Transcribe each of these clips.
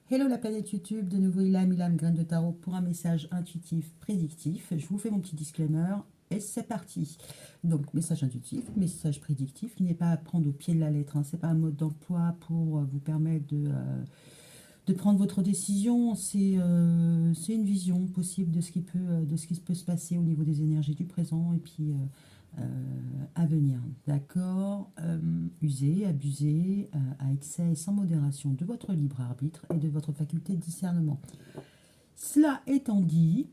Hello la planète YouTube, de nouveau Ilham Graine de Tarot pour un message intuitif prédictif. Je vous fais mon petit disclaimer et c'est parti. Donc message intuitif, message prédictif qui n'est pas à prendre au pied de la lettre. C'est pas un mode d'emploi pour vous permettre de prendre votre décision. C'est une vision possible de ce qui peut se passer au niveau des énergies du présent et puis à venir. D'accord. Usez, abusez à excès et sans modération de votre libre arbitre et de votre faculté de discernement. Cela étant dit,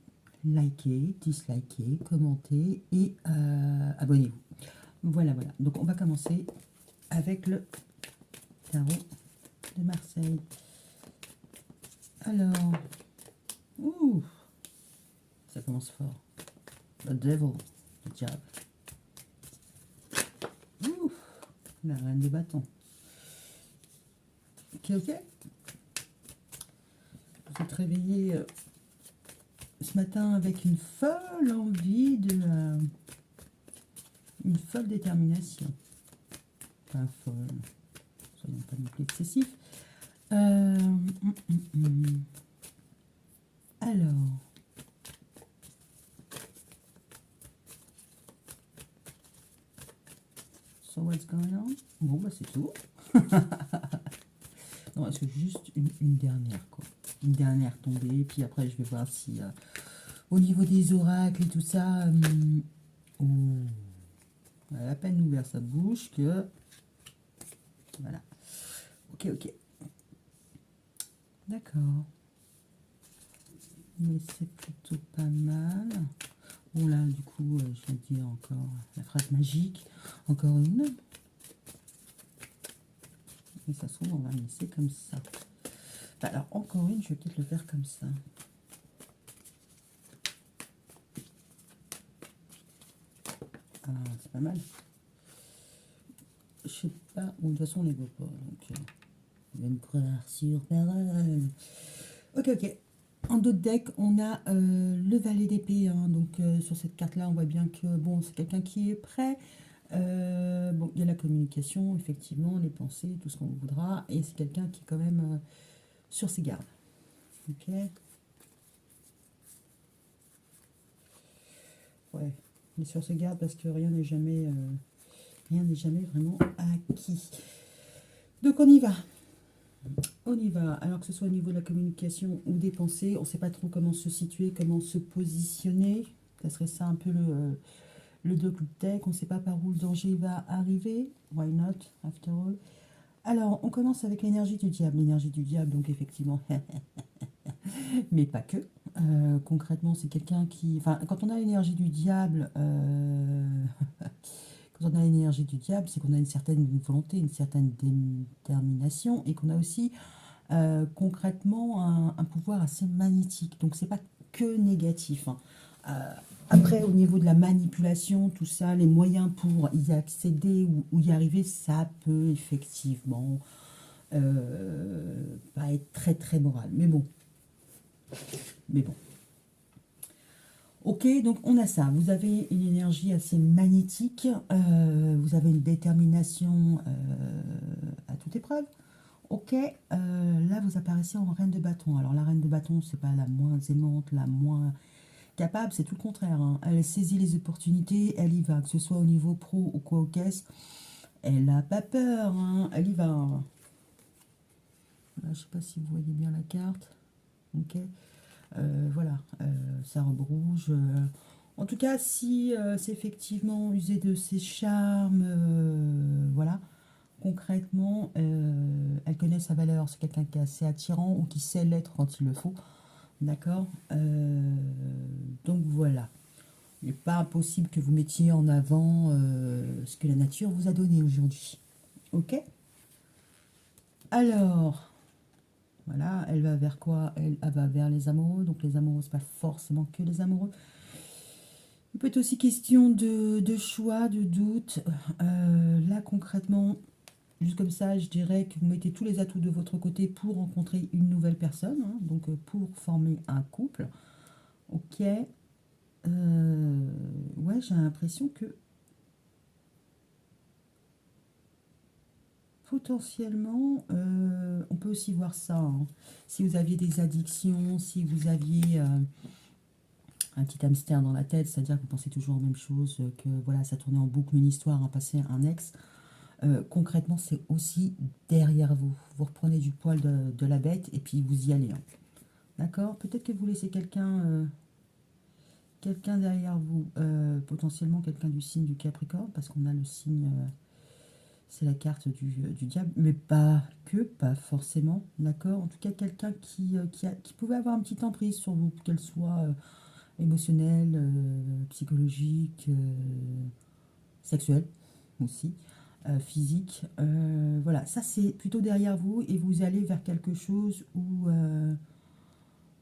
likez, dislikez, commentez et abonnez-vous. Voilà, voilà. Donc on va commencer avec le tarot de Marseille. Alors, ouh, ça commence fort. The Devil, le diable. Ouh, la reine de bâton. Ok, ok. Vous êtes réveillé ce matin avec une folle envie une folle détermination. Pas folle, soyons pas non plus excessifs. Alors, so what's going on? Bon, bah c'est tout. Non, est-ce que juste une dernière, quoi. Une dernière tombée, puis après je vais voir si au niveau des oracles et tout ça, oh, elle a à peine ouvert sa bouche que... Voilà. Ok, ok. D'accord. Mais c'est plutôt pas mal. Bon là, du coup, je vais dire encore la phrase magique. Encore une. Et ça se trouve, on va laisser comme ça. Alors, encore une, je vais peut-être le faire comme ça. Ah, c'est pas mal. Je sais pas, ou de toute façon, on ne les voit pas. Donc, je vais me croire sur parole. Ok, ok. En d'autres decks, on a le valet d'épée. Hein. Donc, sur cette carte-là, on voit bien que bon, c'est quelqu'un qui est prêt. Bon, il y a la communication, effectivement, les pensées, tout ce qu'on voudra. Et c'est quelqu'un qui est quand même sur ses gardes. Ok. Ouais, il est sur ses gardes parce que rien n'est jamais vraiment acquis. Donc on y va. On y va. Alors que ce soit au niveau de la communication ou des pensées, on ne sait pas trop comment se situer, comment se positionner. Ça serait ça un peu le deck. On ne sait pas par où le danger va arriver. Why not, after all? Alors, on commence avec l'énergie du diable. L'énergie du diable, donc effectivement, mais pas que. Concrètement, c'est quelqu'un qui... Enfin, quand on a l'énergie du diable, quand on a l'énergie du diable, c'est qu'on a une certaine volonté, une certaine détermination et qu'on a aussi concrètement un pouvoir assez magnétique. Donc, c'est pas que négatif. Hein. Après, au niveau de la manipulation, tout ça, les moyens pour y accéder ou y arriver, ça peut effectivement pas être très très moral. Mais bon, mais bon. Ok, donc on a ça. Vous avez une énergie assez magnétique, vous avez une détermination à toute épreuve. Ok, là vous apparaissez en reine de bâton. Alors la reine de bâton, c'est pas la moins aimante, la moins capable, c'est tout le contraire. Hein. Elle saisit les opportunités, elle y va, que ce soit au niveau pro ou quoi au caisse. Elle n'a pas peur, hein. Elle y va. Hein. Là, je sais pas si vous voyez bien la carte. Ok. Voilà, sa robe rouge. En tout cas, si c'est effectivement user de ses charmes, voilà, concrètement, elle connaît sa valeur. C'est quelqu'un qui est assez attirant ou qui sait l'être quand il le faut. D'accord. Donc voilà. Il n'est pas impossible que vous mettiez en avant ce que la nature vous a donné aujourd'hui. Ok. Alors, voilà, elle va vers quoi? Elle va vers les amoureux. Donc les amoureux, c'est pas forcément que les amoureux. Il peut être aussi question de choix, de doute. Là, concrètement, juste comme ça, je dirais que vous mettez tous les atouts de votre côté pour rencontrer une nouvelle personne, hein, donc pour former un couple. Ok. Ouais, j'ai l'impression que... Potentiellement, on peut aussi voir ça, hein. Si vous aviez des addictions, si vous aviez un petit hamster dans la tête, c'est-à-dire que vous pensez toujours aux mêmes choses, que voilà, ça tournait en boucle une histoire, un passé, un ex. Concrètement, c'est aussi derrière vous. Vous reprenez du poil de la bête et puis vous y allez, hein. D'accord? Peut-être que vous laissez quelqu'un derrière vous, potentiellement quelqu'un du signe du Capricorne, parce qu'on a le signe, c'est la carte du diable, mais pas que, pas forcément, d'accord? En tout cas, quelqu'un qui pouvait avoir un petit emprise sur vous, qu'elle soit émotionnelle, psychologique, sexuelle aussi, physique. Voilà, ça c'est plutôt derrière vous et vous allez vers quelque chose où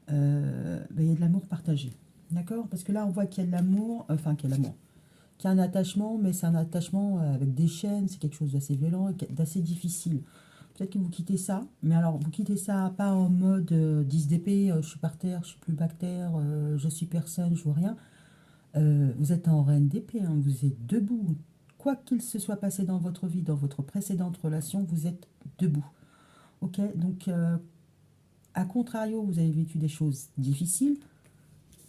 ben, il y a de l'amour partagé. D'accord? Parce que là, on voit qu'il y a de l'amour, enfin qu'il y a de l'amour, qu'il y a un attachement, mais c'est un attachement avec des chaînes, c'est quelque chose d'assez violent et d'assez difficile. Peut-être que vous quittez ça, mais alors vous quittez ça pas en mode 10 d'épée, je suis par terre, je suis plus bactère, je suis personne, je vois rien. Vous êtes en reine d'épée, hein, vous êtes debout. Quoi qu'il se soit passé dans votre vie, dans votre précédente relation, vous êtes debout. Ok, donc à contrario, vous avez vécu des choses difficiles,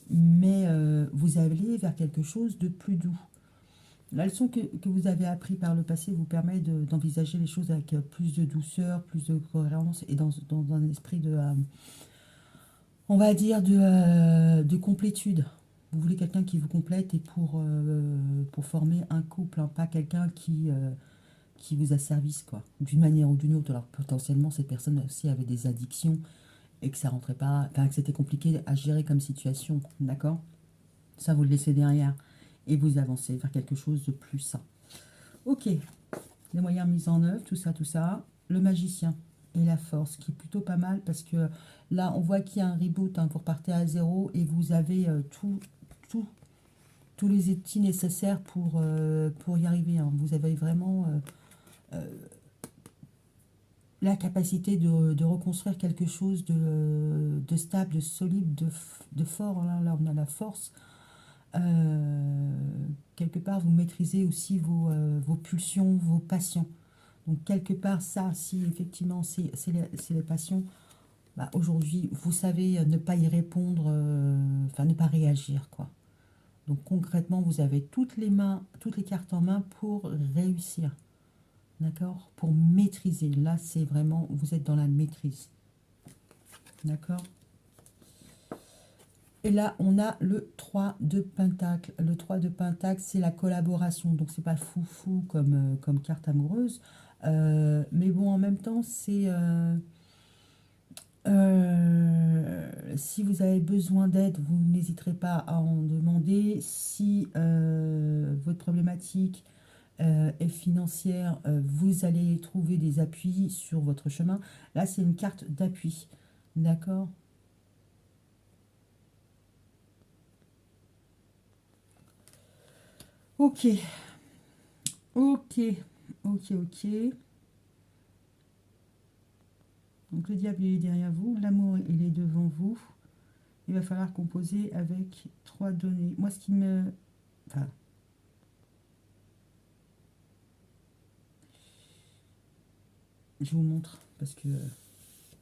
mais vous allez vers quelque chose de plus doux. La leçon que vous avez appris par le passé vous permet d'envisager les choses avec plus de douceur, plus de cohérence et dans un esprit de, on va dire, de complétude. Vous voulez quelqu'un qui vous complète et pour former un couple, hein, pas quelqu'un qui vous asservisse, quoi, d'une manière ou d'une autre. Alors potentiellement, cette personne aussi avait des addictions et que ça rentrait pas, enfin, que c'était compliqué à gérer comme situation, d'accord? Ça, vous le laissez derrière et vous avancez vers quelque chose de plus sain. Ok, les moyens mis en œuvre, tout ça, tout ça. Le magicien et la force, qui est plutôt pas mal parce que là, on voit qu'il y a un reboot, hein, vous repartez à zéro et vous avez tout, tous les outils nécessaires pour y arriver, hein. Vous avez vraiment la capacité de reconstruire quelque chose de stable, de solide, de fort. Là, on a la force. Euh, Quelque part, vous maîtrisez aussi vos pulsions, vos passions. Donc, quelque part, ça, si effectivement c'est les passions, bah, aujourd'hui, vous savez ne pas y répondre, enfin ne pas réagir, quoi. Donc, concrètement, vous avez toutes les cartes en main pour réussir, d'accord? Pour maîtriser. Là, c'est vraiment, vous êtes dans la maîtrise, d'accord? Et là, on a le 3 de Pentacle. Le 3 de Pentacle, c'est la collaboration. Donc, c'est pas foufou comme carte amoureuse. Mais bon, en même temps, c'est... si vous avez besoin d'aide, vous n'hésiterez pas à en demander. Si votre problématique est financière, vous allez trouver des appuis sur votre chemin. Là, c'est une carte d'appui. D'accord? Ok, ok, ok, ok. Donc le diable, il est derrière vous. L'amour, il est devant vous. Il va falloir composer avec trois données. Moi, ce qui me... Enfin, je vous montre parce que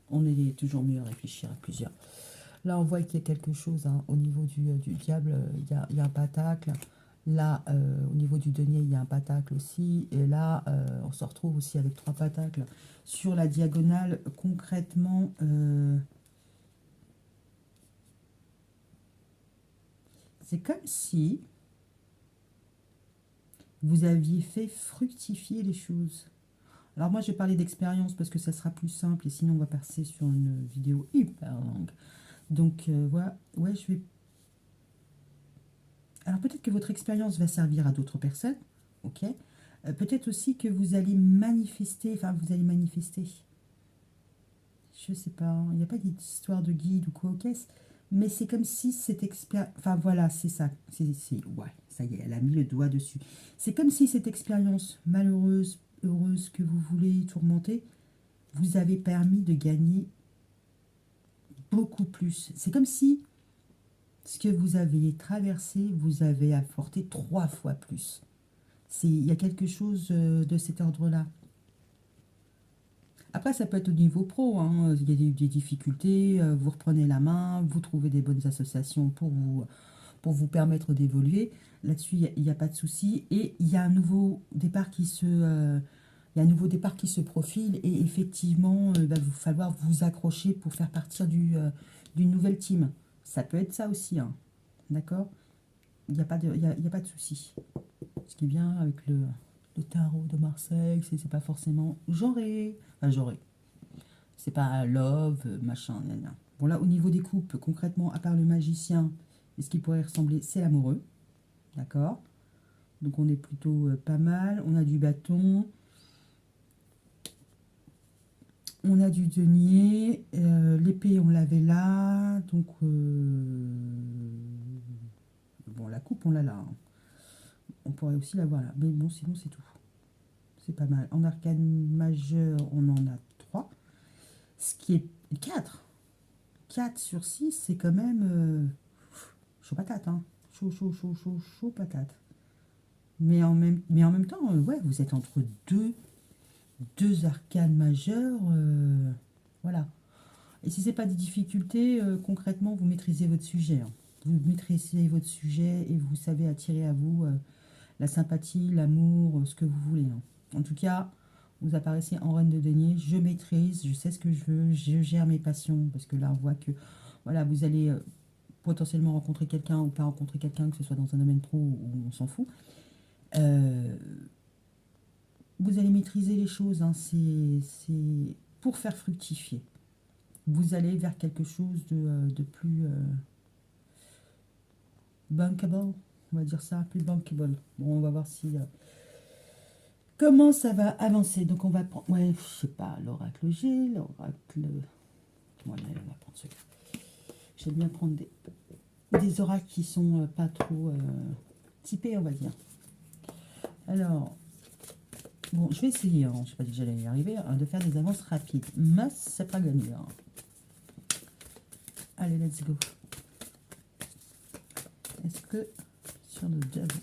on est toujours mieux à réfléchir à plusieurs. Là, on voit qu'il y a quelque chose, hein, au niveau du diable. Il y a un pentacle. Là, au niveau du denier, il y a un pentacle aussi. Et là, on se retrouve aussi avec trois pentacles. Sur la diagonale, concrètement, c'est comme si vous aviez fait fructifier les choses. Alors moi, je vais parler d'expérience parce que ça sera plus simple et sinon on va passer sur une vidéo hyper longue. Donc voilà, ouais, je vais... Alors peut-être que votre expérience va servir à d'autres personnes, ok. Peut-être aussi que vous allez manifester, enfin vous allez manifester, je sais pas, hein, il n'y a pas d'histoire de guide ou quoi, ok, mais c'est comme si cette expérience, enfin voilà, c'est ça, ouais, ça y est, elle a mis le doigt dessus. C'est comme si cette expérience malheureuse, heureuse que vous voulez tourmenter, vous avez permis de gagner beaucoup plus. C'est comme si ce que vous avez traversé, vous avez apporté trois fois plus. Il y a quelque chose de cet ordre-là. Après, ça peut être au niveau pro, hein. Il y a des difficultés, vous reprenez la main, vous trouvez des bonnes associations pour vous permettre d'évoluer. Là-dessus, il n'y a pas de souci. Et il y a un nouveau départ il y a un nouveau départ qui se profile. Et effectivement, il va vous falloir vous accrocher pour faire partir d'une nouvelle team. Ça peut être ça aussi, hein. D'accord? Il n'y a pas de, il y a pas de souci. Ce qui est bien avec le tarot de Marseille, c'est pas forcément genré. Enfin, genré. C'est pas love, machin, gna gna. Bon, là, au niveau des couples, concrètement, à part le magicien, et ce qui pourrait ressembler, c'est l'amoureux. D'accord? Donc, on est plutôt pas mal. On a du bâton. On a du denier. L'épée, on l'avait là. Donc, bon, la coupe, on l'a là, hein. On pourrait aussi l'avoir là. Mais bon, sinon, c'est tout. C'est pas mal. En arcane majeur, on en a 3. Ce qui est 4. 4 sur 6, c'est quand même chaud patate, hein. Chaud patate. Mais en même temps, ouais, vous êtes entre deux arcanes majeures. Voilà. Et si c'est pas des difficultés, concrètement, vous maîtrisez votre sujet, hein. Vous maîtrisez votre sujet et vous savez attirer à vous la sympathie, l'amour, ce que vous voulez, hein. En tout cas, vous apparaissez en reine de denier. Je maîtrise, je sais ce que je veux, je gère mes passions. Parce que là, on voit que voilà, vous allez potentiellement rencontrer quelqu'un ou pas rencontrer quelqu'un, que ce soit dans un domaine pro ou on s'en fout. Euh, vous allez maîtriser les choses, hein. C'est pour faire fructifier. Vous allez vers quelque chose de plus bankable, on va dire ça, plus bankable. Bon, on va voir si comment ça va avancer. Donc on va prendre, ouais, je sais pas, l'oracle G, l'oracle. Ouais, on va prendre celui-là. J'aime bien prendre des oracles qui sont pas trop typés, on va dire. Alors, bon, je vais essayer, hein, je sais pas dit que j'allais y arriver, hein, de faire des avances rapides. Mais c'est pas gagné, hein. Allez, let's go. Est-ce que sur le diable,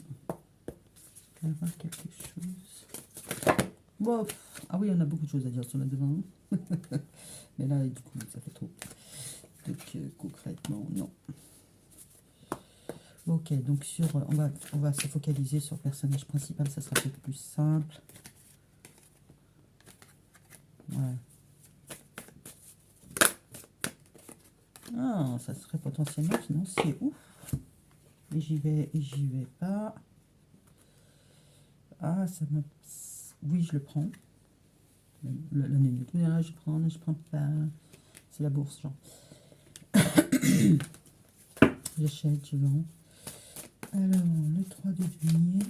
on va voir quelque chose? Bon, ah oui, on a beaucoup de choses à dire sur le devant. Mais là, du coup, ça fait trop. Donc, concrètement, non. Ok, donc on va se focaliser sur le personnage principal, ça sera peut-être plus simple. Ouais. Ah, ça serait potentiellement financier. Ouf. Et j'y vais pas. Ah, ça m'a... Oui, je le prends. Je prends pas. C'est la bourse, genre. J'achète, je vends. Alors, le 3 de denier.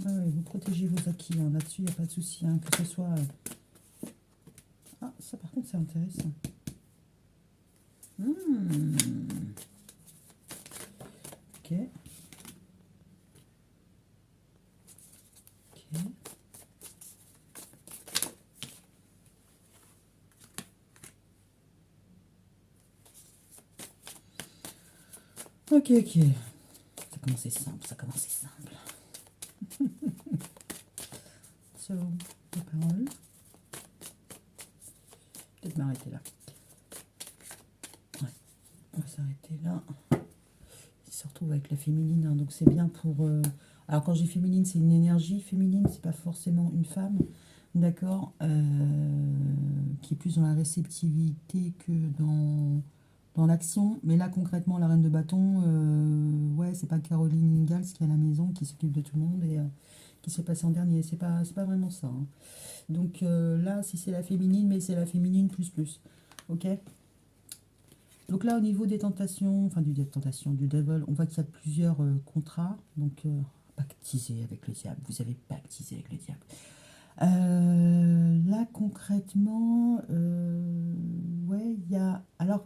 Ah ouais, vous protégez vos acquis, hein. Là-dessus, il n'y a pas de souci, hein, que ce soit... Ah, ça par contre, c'est intéressant. Ok. Ok. Ok. Ça commence simple, ça commence simple. So, les paroles. Peut-être m'arrêter là. Ouais, on va s'arrêter là. Il se retrouve avec la féminine, hein, donc c'est bien pour... Alors quand j'ai féminine, c'est une énergie féminine, c'est pas forcément une femme, d'accord, qui est plus dans la réceptivité que dans l'action. Mais là, concrètement, la reine de bâton, ouais, c'est pas Caroline Ingalls qui est à la maison, qui s'occupe de tout le monde et qui se passe en dernier. C'est pas vraiment ça, hein. Donc là, si c'est la féminine, mais c'est la féminine plus. Ok? Donc là, au niveau des tentations, enfin des tentations, du devil, on voit qu'il y a plusieurs contrats. Donc, pactiser avec le diable. Vous avez pactisé avec le diable. Là, concrètement, ouais, il y a... Alors,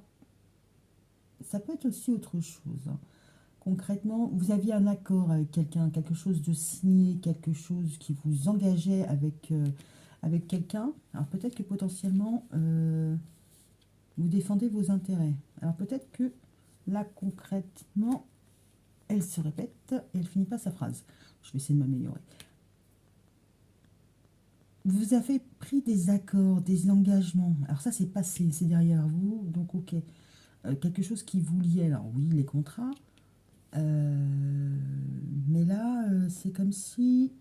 ça peut être aussi autre chose, hein. Concrètement, vous aviez un accord avec quelqu'un, quelque chose de signé, quelque chose qui vous engageait avec quelqu'un. Alors, peut-être que potentiellement... vous défendez vos intérêts. Alors peut-être que là concrètement, elle se répète et elle finit pas sa phrase. Je vais essayer de m'améliorer. Vous avez pris des accords, des engagements. Alors ça, c'est passé, c'est derrière vous. Donc, ok. Quelque chose qui vous liait. Alors oui, les contrats. Mais là, c'est comme si...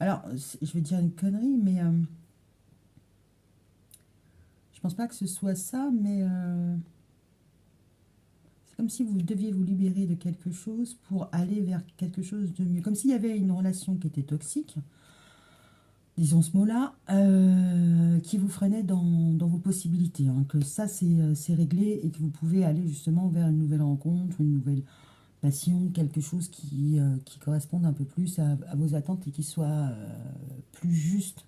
Alors, je vais dire une connerie, mais je pense pas que ce soit ça, mais c'est comme si vous deviez vous libérer de quelque chose pour aller vers quelque chose de mieux. Comme s'il y avait une relation qui était toxique, disons ce mot-là, qui vous freinait dans vos possibilités. Hein, que ça, c'est réglé et que vous pouvez aller justement vers une nouvelle rencontre, une nouvelle passion, quelque chose qui corresponde un peu plus à vos attentes et qui soit plus juste.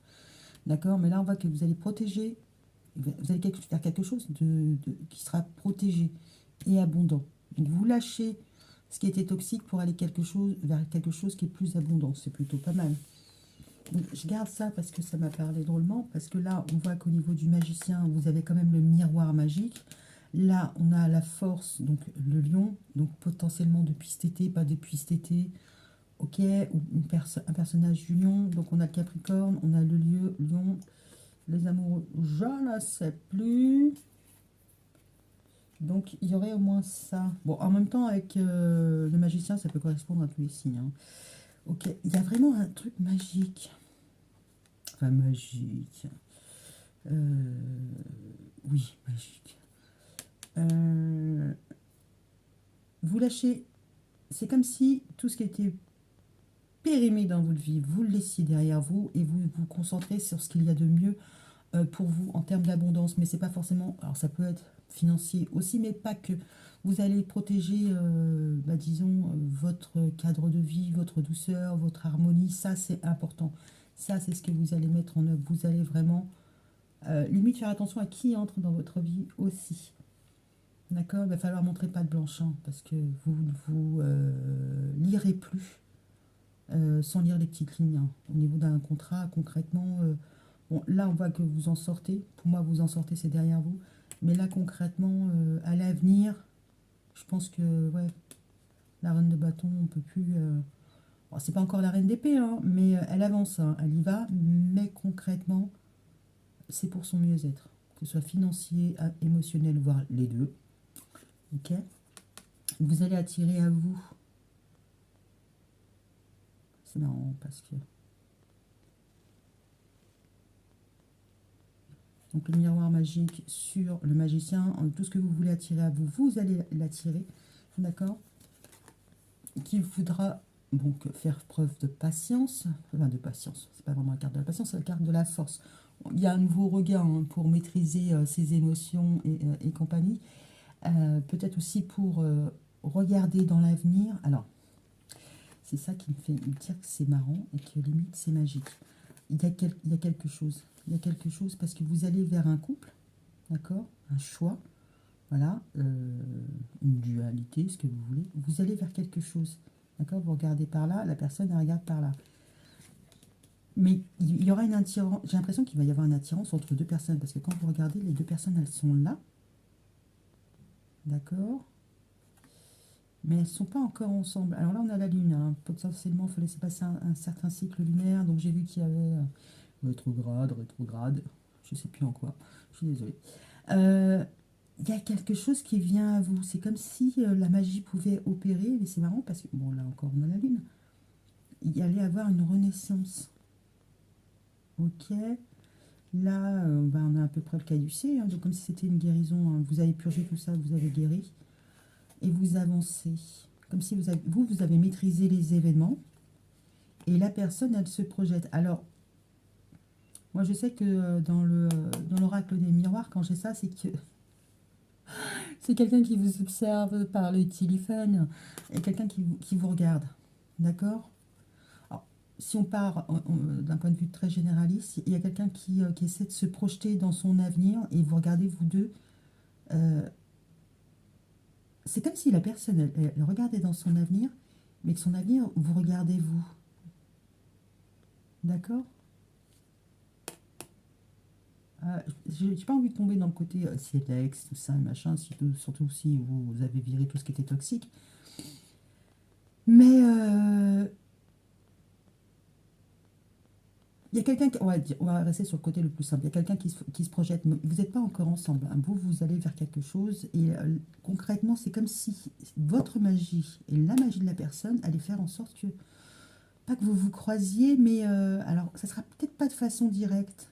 D'accord? Mais là, on voit que vous allez protéger, vous allez faire quelque chose qui sera protégé et abondant. Donc, vous lâchez ce qui était toxique pour aller vers quelque chose qui est plus abondant. C'est plutôt pas mal. Donc, je garde ça parce que ça m'a parlé drôlement. Parce que là, on voit qu'au niveau du magicien, vous avez quand même le miroir magique. Là, on a la force, donc le lion, donc potentiellement depuis cet été, pas depuis cet été, ok, ou un personnage du lion, donc on a le capricorne, on a le lion, les amoureux, je ne sais plus, donc il y aurait au moins ça. Bon, en même temps, avec le magicien, ça peut correspondre à tous les signes, hein. Ok, il y a vraiment un truc magique, enfin magique, Euh, oui, magique. Euh, vous lâchez. C'est comme si tout ce qui était périmé dans votre vie, vous le laissiez derrière vous et vous vous concentrez sur ce qu'il y a de mieux pour vous en termes d'abondance. Mais c'est pas forcément. Alors ça peut être financier aussi, mais pas que. Vous allez protéger, disons, votre cadre de vie, votre douceur, votre harmonie. Ça, c'est important. Ça, c'est ce que vous allez mettre en œuvre. Vous allez vraiment, limite, faire attention à qui entre dans votre vie aussi. D'accord? Il va falloir montrer pas de blanche, hein, parce que vous ne vous lirez plus sans lire les petites lignes, hein. Au niveau d'un contrat, concrètement, bon, là, on voit que vous en sortez. Pour moi, vous en sortez, c'est derrière vous. Mais là, concrètement, à l'avenir, je pense que ouais, la reine de bâton, on peut plus. Bon, c'est pas encore la reine d'épée, hein, mais elle avance, hein, elle y va. Mais concrètement, c'est pour son mieux-être, que ce soit financier, émotionnel, voire les deux. Ok. Vous allez attirer à vous. C'est marrant parce que donc le miroir magique sur le magicien, tout ce que vous voulez attirer à vous, vous allez l'attirer, d'accord? Qu'il faudra donc faire preuve de patience, enfin de patience, c'est pas vraiment la carte de la patience, c'est la carte de la force. Il y a un nouveau regard, hein, pour maîtriser ses émotions et compagnie. Peut-être aussi pour regarder dans l'avenir. Alors, c'est ça qui me fait me dire que c'est marrant et que limite c'est magique. Il y a quelque chose. Il y a quelque chose parce que vous allez vers un couple, d'accord? Un choix, voilà, une dualité, ce que vous voulez. Vous allez vers quelque chose, d'accord? Vous regardez par là, la personne elle regarde par là. Mais il y aura une attirance, j'ai l'impression qu'il va y avoir une attirance entre deux personnes parce que quand vous regardez, les deux personnes elles sont là, d'accord? Mais elles ne sont pas encore ensemble. Alors là, on a la Lune, hein. Potentiellement, il faut laisser passer un certain cycle lunaire. Donc j'ai vu qu'il y avait rétrograde, je ne sais plus en quoi. Je suis désolée. Euh, Il y a quelque chose qui vient à vous. C'est comme si la magie pouvait opérer. Mais c'est marrant parce que, bon, là encore, on a la Lune. Il y allait avoir une renaissance. Ok. Là, on a à peu près le caducée, hein. Donc comme si c'était une guérison, hein. Vous avez purgé tout ça, vous avez guéri. Et vous avancez. Comme si vous avez maîtrisé les événements. Et la personne, elle se projette. Alors, moi, je sais que dans l'oracle des miroirs, quand j'ai ça, c'est que c'est quelqu'un qui vous observe par le téléphone et quelqu'un qui vous regarde. D'accord? Alors, si on part d'un point de vue très généraliste, il y a quelqu'un qui essaie de se projeter dans son avenir et vous regardez, vous deux. euh, c'est comme si la personne, elle regardait dans son avenir, mais que son avenir, vous regardez vous. D'accord? J'ai pas envie de tomber dans le côté silex, tout ça, machin, surtout si vous avez viré tout ce qui était toxique. Mais il y a quelqu'un qui, on va rester sur le côté le plus simple. Il y a quelqu'un qui se projette. Mais vous n'êtes pas encore ensemble, hein. Vous allez vers quelque chose. Et concrètement, c'est comme si votre magie et la magie de la personne allait faire en sorte que, pas que vous vous croisiez, mais alors, ça sera peut-être pas de façon directe.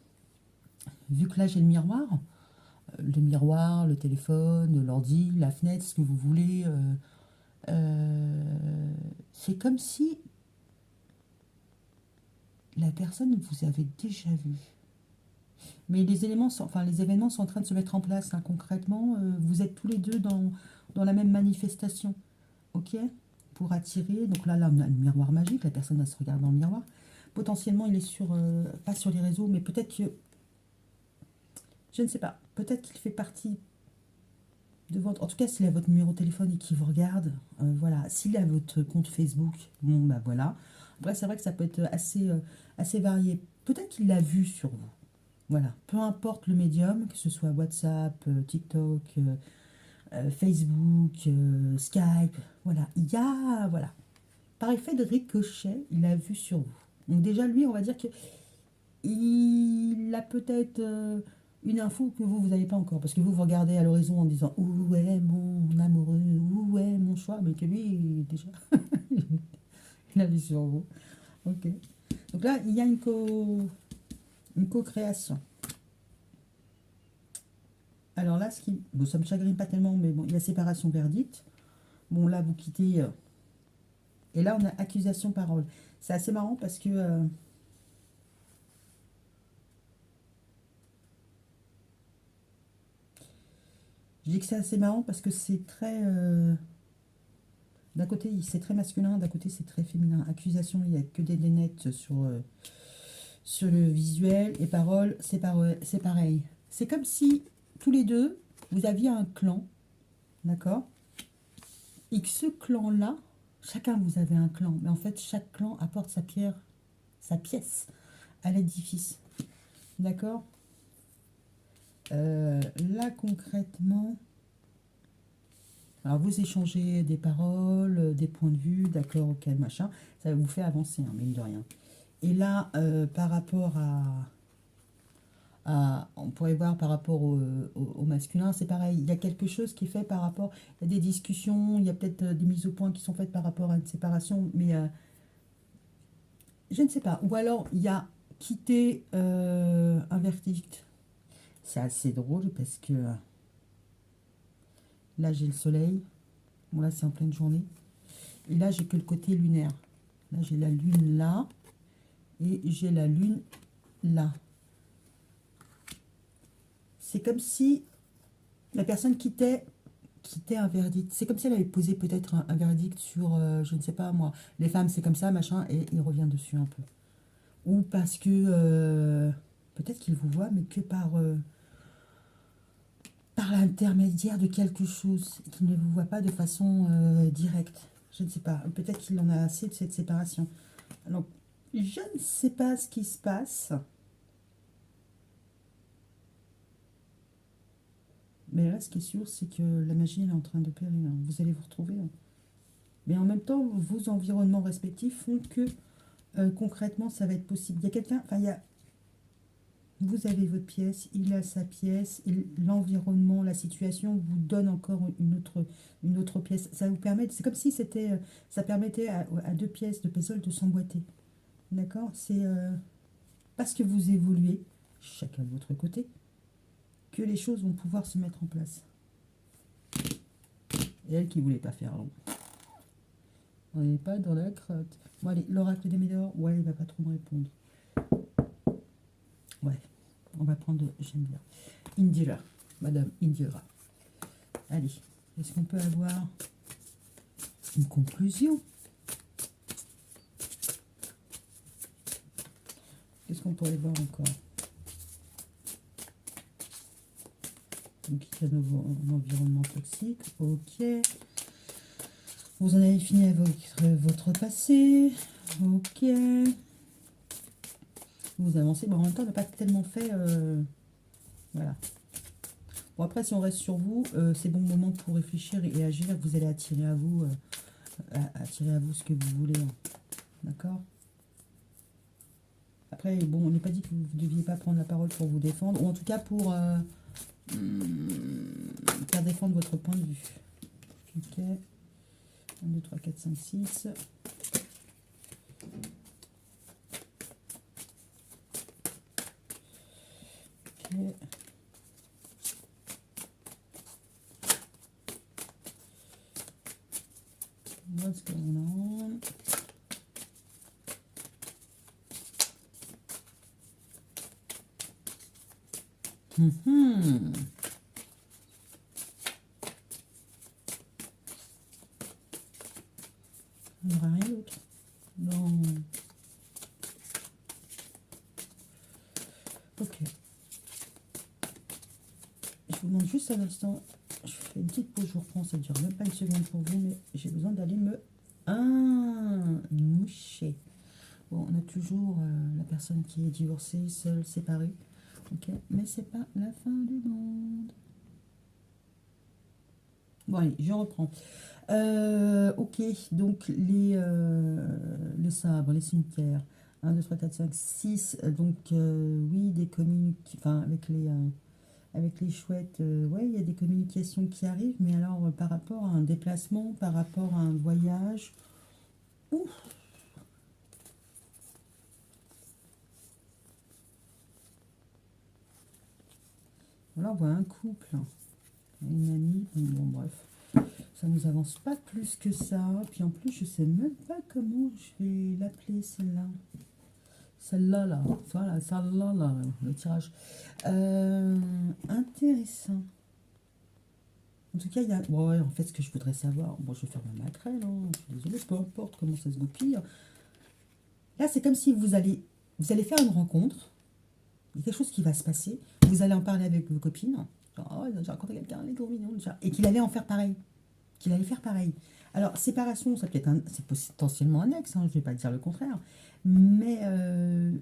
Vu que là, j'ai le miroir, le téléphone, l'ordi, la fenêtre, ce que vous voulez. C'est comme si la personne vous avait déjà vu. Mais les éléments sont, enfin, les événements sont en train de se mettre en place, hein. Concrètement, vous êtes tous les deux dans la même manifestation. OK? Pour attirer. Donc là, on a le miroir magique. La personne, elle se regarde dans le miroir. Potentiellement, il est pas sur les réseaux, mais peut-être que, je ne sais pas, peut-être qu'il fait partie de votre. En tout cas, s'il a votre numéro de téléphone et qu'il vous regarde, voilà. S'il a votre compte Facebook, bon, bah voilà. Après, c'est vrai que ça peut être assez varié. Peut-être qu'il l'a vu sur vous. Voilà, peu importe le médium, que ce soit WhatsApp, TikTok, Facebook, Skype, voilà, voilà, par effet de ricochet, il a vu sur vous. Donc déjà, lui, on va dire que il a peut-être une info que vous n'avez pas encore, parce que vous regardez à l'horizon en disant où est mon amoureux, où est mon choix, mais que lui, déjà, il a vu sur vous. Ok. Donc là, il y a une co-création. Alors là, bon, ça me chagrine pas tellement, mais bon, il y a séparation verdict. Bon, là, vous quittez. Et là, on a accusation parole. C'est assez marrant parce que. Je dis que c'est assez marrant parce que c'est très. D'un côté, c'est très masculin, d'un côté, c'est très féminin. Accusation, il n'y a que des nénettes sur le visuel. Et parole, c'est pareil. C'est comme si tous les deux, vous aviez un clan, d'accord? Et que ce clan-là, chacun vous avez un clan, mais en fait, chaque clan apporte sa pièce à l'édifice. D'accord. Là, concrètement, alors vous échangez des paroles, des points de vue, d'accord, ok, machin, ça vous fait avancer, hein, mine de rien. Et là, par rapport on pourrait voir par rapport au masculin, c'est pareil, il y a quelque chose qui est fait par rapport, il y a des discussions, il y a peut-être des mises au point qui sont faites par rapport à une séparation, mais je ne sais pas. Ou alors, il y a quitté un verdict. C'est assez drôle parce que là, j'ai le soleil. Bon, là, c'est en pleine journée. Et là, j'ai que le côté lunaire. Là, j'ai la lune là. Et j'ai la lune là. C'est comme si la personne quittait un verdict. C'est comme si elle avait posé peut-être un verdict sur, je ne sais pas moi, les femmes, c'est comme ça, machin, et il revient dessus un peu. Ou parce que peut-être qu'il vous voit, mais que par l'intermédiaire de quelque chose, qu'il ne vous voit pas de façon directe. Je ne sais pas. Peut-être qu'il en a assez de cette séparation. Donc, je ne sais pas ce qui se passe. Mais là, ce qui est sûr, c'est que la magie elle est en train de périr, hein. Vous allez vous retrouver, hein. Mais en même temps, vos environnements respectifs font que concrètement, ça va être possible. Il y a quelqu'un, enfin, vous avez votre pièce, il a sa pièce, et l'environnement, la situation vous donne encore une autre pièce. Ça vous permet, c'est comme si ça permettait à deux pièces de puzzle de s'emboîter. D'accord. C'est parce que vous évoluez, chacun de votre côté, que les choses vont pouvoir se mettre en place. Et elle qui voulait pas faire long. On n'est pas dans la crotte. Bon, allez, l'oracle des Médor, ouais, il va pas trop me répondre. Ouais, on va prendre, j'aime bien. Indira, Madame Indira. Allez, est-ce qu'on peut avoir une conclusion? Qu'est-ce qu'on pourrait voir encore? Donc, il y a un environnement toxique. Ok. Vous en avez fini avec votre passé. Ok. Vous avancez. Bon, en même temps, on n'a pas tellement fait. Voilà. Bon, après, si on reste sur vous, c'est bon moment pour réfléchir et agir. Vous allez attirer retirez à vous ce que vous voulez. Hein. D'accord? Après, bon, on n'est pas dit que vous ne deviez pas prendre la parole pour vous défendre, ou en tout cas pour faire défendre votre point de vue. Ok. 1, 2, 3, 4, 5, 6. Ok. What's going on? Mm-hmm. Il n'y aura rien d'autre. Non. Ok. Je vous demande juste un instant. Je fais une petite pause, je vous reprends. Ça ne dure même pas une seconde pour vous, mais j'ai besoin d'aller me... moucher. Bon, on a toujours la personne qui est divorcée, seule, séparée. Ok, mais c'est pas la fin du monde. Bon, allez, je reprends. Ok, donc les sabres, les cimetières. 1, 2, 3, 4, 5, 6. Donc, oui, des communications. Enfin, avec les chouettes, ouais, il y a des communications qui arrivent, mais alors par rapport à un déplacement, par rapport à un voyage. Ouf. Là, on voit un couple, une amie, bon, bref. Ça nous avance pas plus que ça. Puis en plus, je sais même pas comment je vais l'appeler celle-là. Celle-là, là. Voilà, celle-là, là, le tirage. Intéressant. En tout cas, il y a... Ouais, en fait, ce que je voudrais savoir... Bon, je vais faire ma maquerelle, hein. Je suis désolée, peu importe comment ça se goupille. Là, c'est comme si vous allez faire une rencontre. Il y a quelque chose qui va se passer. Vous allez en parler avec vos copines. Genre, oh, j'ai rencontré quelqu'un, il est trop mignon. Déjà. Et qu'il allait en faire pareil. Qu'il allait faire pareil. Alors, séparation, ça peut être c'est potentiellement un ex, hein, je ne vais pas dire le contraire. Mais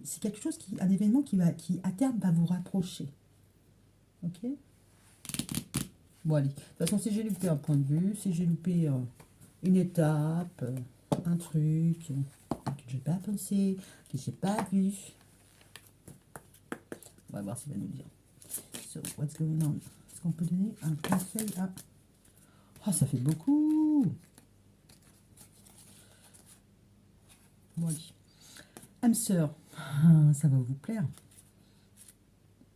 c'est quelque chose un événement qui à terme va vous rapprocher. Ok? Bon, allez. De toute façon, si j'ai loupé un point de vue, si j'ai loupé une étape, un truc que je n'ai pas pensé, que je n'ai pas vu, on va voir ce qu'il va nous dire. So, what's going on? Est-ce qu'on peut donner un conseil à... Oh, ça fait beaucoup! Bon, allez. Âme sœur, ça va vous plaire.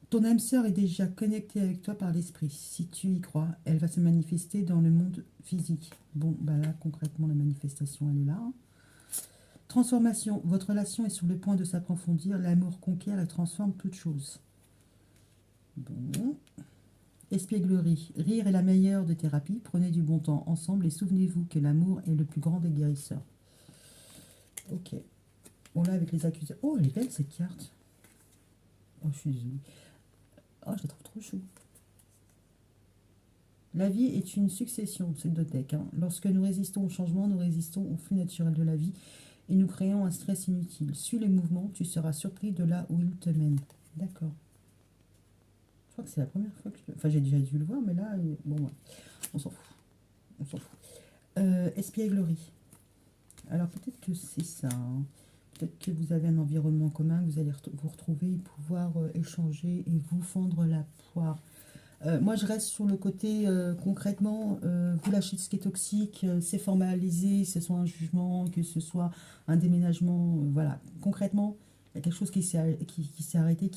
Ton âme sœur est déjà connectée avec toi par l'esprit. Si tu y crois, elle va se manifester dans le monde physique. Bon, bah là, concrètement, la manifestation, elle est là. Hein. Transformation. Votre relation est sur le point de s'approfondir. L'amour conquiert et transforme toute chose. Bon. Espièglerie. Rire est la meilleure des thérapies. Prenez du bon temps ensemble et souvenez-vous que l'amour est le plus grand des guérisseurs. Ok. Bon, là, avec les accusations... Oh, elle est belle, cette carte. Oh, je suis désolée. Oh, je la trouve trop chou. La vie est une succession, c'est le deck. Hein. Lorsque nous résistons au changement, nous résistons au flux naturel de la vie et nous créons un stress inutile. Suis les mouvements, tu seras surpris de là où ils te mènent. D'accord. Je crois que c'est la première fois que je... Enfin, j'ai déjà dû le voir, mais là, bon, ouais. On s'en fout. On s'en fout. Espièglerie. Alors, peut-être que c'est ça. Hein. Peut-être que vous avez un environnement commun, vous allez vous retrouver, pouvoir échanger et vous fendre la poire. Moi, je reste sur le côté, concrètement, vous lâchez ce qui est toxique, c'est formalisé, que ce soit un jugement, que ce soit un déménagement, voilà. Concrètement, il y a quelque chose qui s'est arrêté,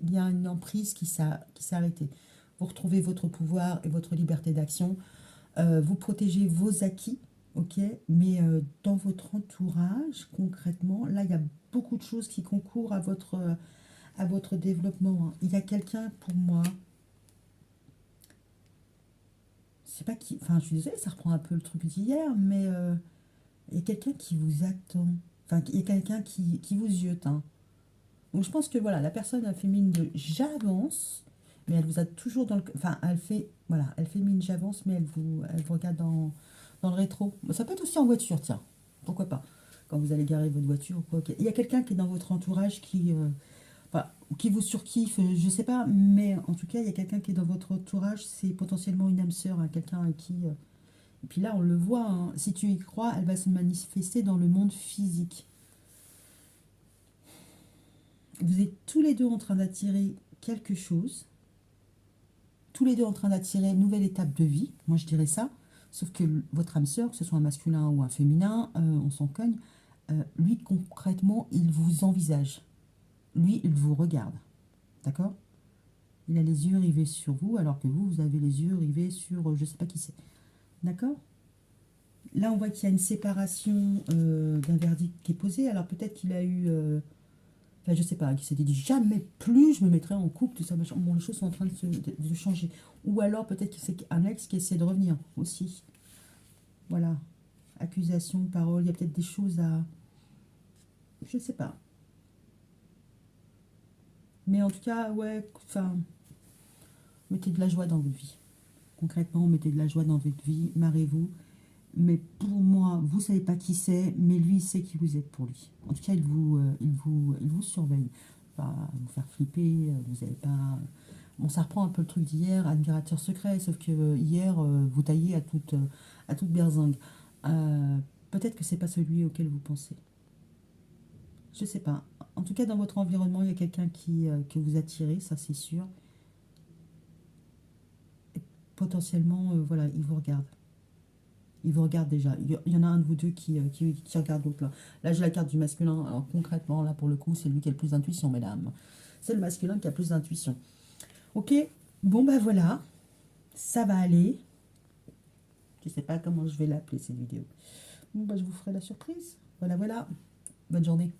il y a une emprise qui s'est arrêtée. Vous retrouvez votre pouvoir et votre liberté d'action, vous protégez vos acquis, ok, mais dans votre entourage, concrètement, là, il y a beaucoup de choses qui concourent à votre développement. Hein. Il y a quelqu'un, pour moi, c'est pas qui. Enfin, je suis désolée, ça reprend un peu le truc d'hier, mais il y a quelqu'un qui vous attend. Enfin, il y a quelqu'un qui vous ziote. Hein. Donc, je pense que voilà, la personne a fait mine de j'avance, mais elle vous a toujours dans le. Enfin, elle fait mine j'avance, mais elle vous regarde dans le rétro. Ça peut être aussi en voiture, tiens. Pourquoi pas? Quand vous allez garer votre voiture ou quoi. Ok. Il y a quelqu'un qui est dans votre entourage enfin, qui vous surkiffe, je sais pas, mais en tout cas, il y a quelqu'un qui est dans votre entourage, c'est potentiellement une âme sœur, hein, quelqu'un Puis là, on le voit, hein, si tu y crois, elle va se manifester dans le monde physique. Vous êtes tous les deux en train d'attirer quelque chose, tous les deux en train d'attirer une nouvelle étape de vie, moi je dirais ça, sauf que votre âme sœur, que ce soit un masculin ou un féminin, on s'en cogne, lui concrètement, il vous envisage, lui il vous regarde, d'accord? Il a les yeux rivés sur vous, alors que vous, vous avez les yeux rivés sur je sais pas qui c'est, d'accord? Là, on voit qu'il y a une séparation d'un verdict qui est posé, alors peut-être qu'il a eu... enfin, je sais pas, qui s'était dit jamais plus je me mettrai en couple, tout ça, machin. Bon, les choses sont en train de changer. Ou alors peut-être que c'est un ex qui essaie de revenir aussi. Voilà. Accusation, parole, il y a peut-être des choses à. Je sais pas. Mais en tout cas, ouais, enfin, mettez de la joie dans votre vie. Concrètement, mettez de la joie dans votre vie, marrez-vous. Mais pour moi, vous savez pas qui c'est, mais lui, il sait qui vous êtes pour lui. En tout cas, il vous surveille. Pas vous faire flipper, vous n'avez pas. Bon, ça reprend un peu le truc d'hier, admirateur secret, sauf que hier, vous taillez à toute berzingue. Euh, Peut-être que c'est pas celui auquel vous pensez. Je sais pas. En tout cas, dans votre environnement, il y a quelqu'un que vous attirez, ça c'est sûr. Et potentiellement, voilà, il vous regarde. Il vous regarde déjà. Il y en a un de vous deux qui regarde l'autre là. Là, j'ai la carte du masculin. Alors concrètement, là, pour le coup, c'est lui qui a le plus d'intuition, mesdames. C'est le masculin qui a plus d'intuition. Ok, bon, bah voilà. Ça va aller. Je sais pas comment je vais l'appeler cette vidéo. Bon, bah, je vous ferai la surprise. Voilà, voilà. Bonne journée.